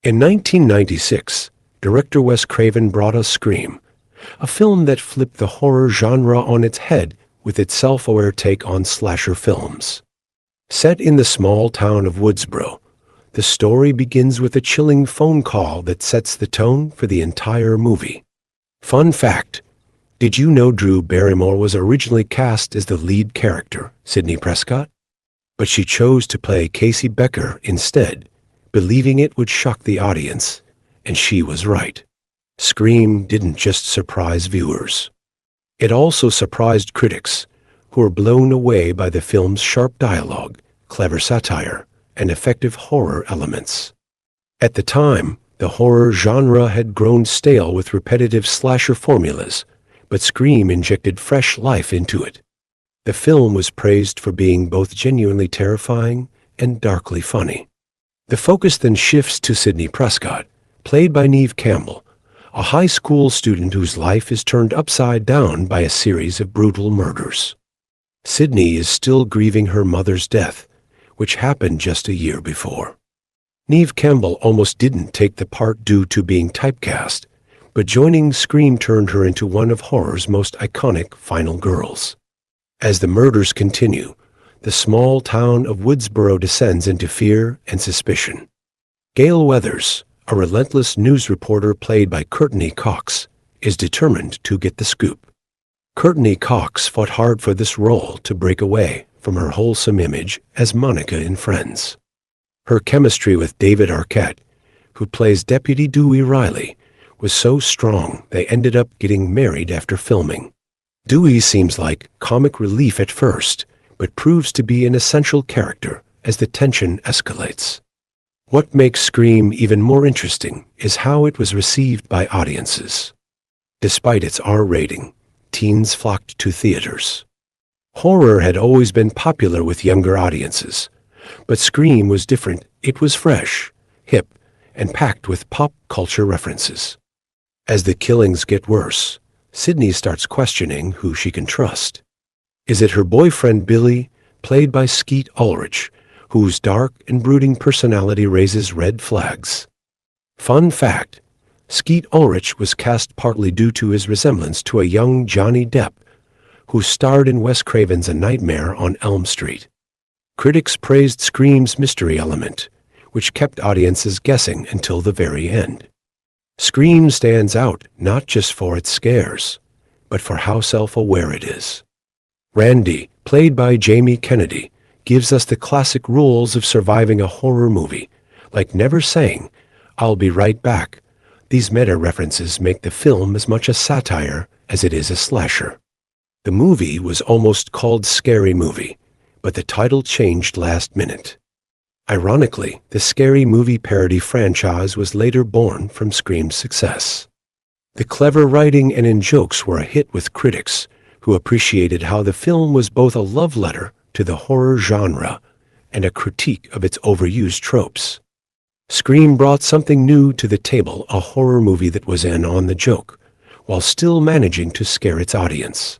In 1996, director Wes Craven brought us Scream, a film that flipped the horror genre on its head with its self-aware take on slasher films. Set in the small town of Woodsboro, the story begins with a chilling phone call that sets the tone for the entire movie. Fun fact, did you know Drew Barrymore was originally cast as the lead character, Sidney Prescott? But she chose to play Casey Becker instead, believing it would shock the audience, and she was right. Scream didn't just surprise viewers. It also surprised critics, who were blown away by the film's sharp dialogue, clever satire, and effective horror elements. At the time, the horror genre had grown stale with repetitive slasher formulas, but Scream injected fresh life into it. The film was praised for being both genuinely terrifying and darkly funny. The focus then shifts to Sidney Prescott, played by Neve Campbell, a high school student whose life is turned upside down by a series of brutal murders. Sidney is still grieving her mother's death, which happened just a year before. Neve Campbell almost didn't take the part due to being typecast, but joining Scream turned her into one of horror's most iconic final girls. As the murders continue, the small town of Woodsboro descends into fear and suspicion. Gail Weathers, a relentless news reporter played by Courteney Cox, is determined to get the scoop. Courteney Cox fought hard for this role to break away from her wholesome image as Monica in Friends. Her chemistry with David Arquette, who plays Deputy Dewey Riley, was so strong they ended up getting married after filming. Dewey seems like comic relief at first, but proves to be an essential character as the tension escalates. What makes Scream even more interesting is how it was received by audiences. Despite its R rating, teens flocked to theaters. Horror had always been popular with younger audiences, but Scream was different. It was fresh, hip, and packed with pop culture references. As the killings get worse, Sidney starts questioning who she can trust. Is it her boyfriend Billy, played by Skeet Ulrich, whose dark and brooding personality raises red flags? Fun fact, Skeet Ulrich was cast partly due to his resemblance to a young Johnny Depp, who starred in Wes Craven's A Nightmare on Elm Street. Critics praised Scream's mystery element, which kept audiences guessing until the very end. Scream stands out not just for its scares, but for how self-aware it is. Randy, played by Jamie Kennedy, gives us the classic rules of surviving a horror movie, like never saying, "I'll be right back." These meta-references make the film as much a satire as it is a slasher. The movie was almost called Scary Movie, but the title changed last minute. Ironically, the Scary Movie parody franchise was later born from Scream's success. The clever writing and in-jokes were a hit with critics, who appreciated how the film was both a love letter to the horror genre and a critique of its overused tropes. Scream brought something new to the table, a horror movie that was in on the joke, while still managing to scare its audience.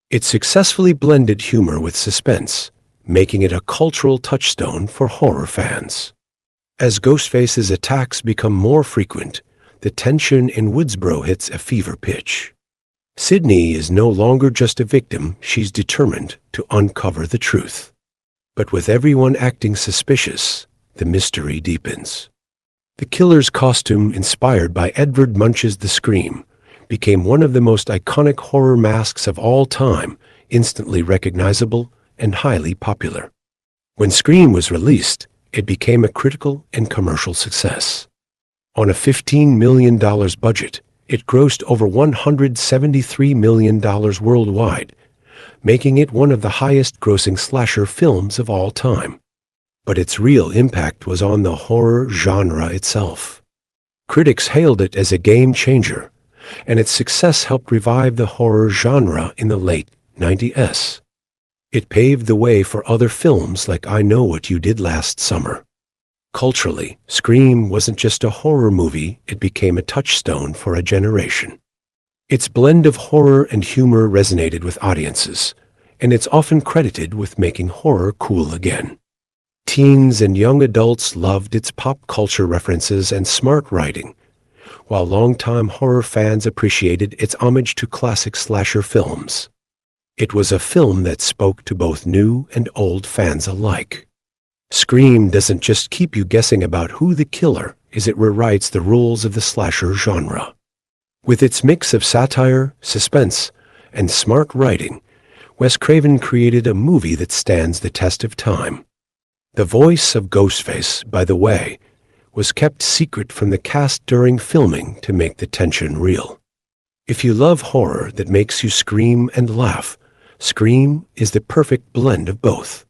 It successfully blended humor with suspense, making it a cultural touchstone for horror fans. As Ghostface's attacks become more frequent, the tension in Woodsboro hits a fever pitch. Sidney is no longer just a victim, she's determined to uncover the truth. But with everyone acting suspicious, the mystery deepens. The killer's costume, inspired by Edvard Munch's The Scream, became one of the most iconic horror masks of all time, instantly recognizable and highly popular. When Scream was released, it became a critical and commercial success. On a $15 million budget, it grossed over $173 million worldwide, making it one of the highest-grossing slasher films of all time. But its real impact was on the horror genre itself. Critics hailed it as a game-changer, and its success helped revive the horror genre in the late 90s. It paved the way for other films like I Know What You Did Last Summer. Culturally, Scream wasn't just a horror movie, it became a touchstone for a generation. Its blend of horror and humor resonated with audiences, and it's often credited with making horror cool again. Teens and young adults loved its pop culture references and smart writing, while longtime horror fans appreciated its homage to classic slasher films. It was a film that spoke to both new and old fans alike. Scream doesn't just keep you guessing about who the killer is, it rewrites the rules of the slasher genre. With its mix of satire, suspense, and smart writing, Wes Craven created a movie that stands the test of time. The voice of Ghostface, by the way, was kept secret from the cast during filming to make the tension real. If you love horror that makes you scream and laugh, Scream is the perfect blend of both.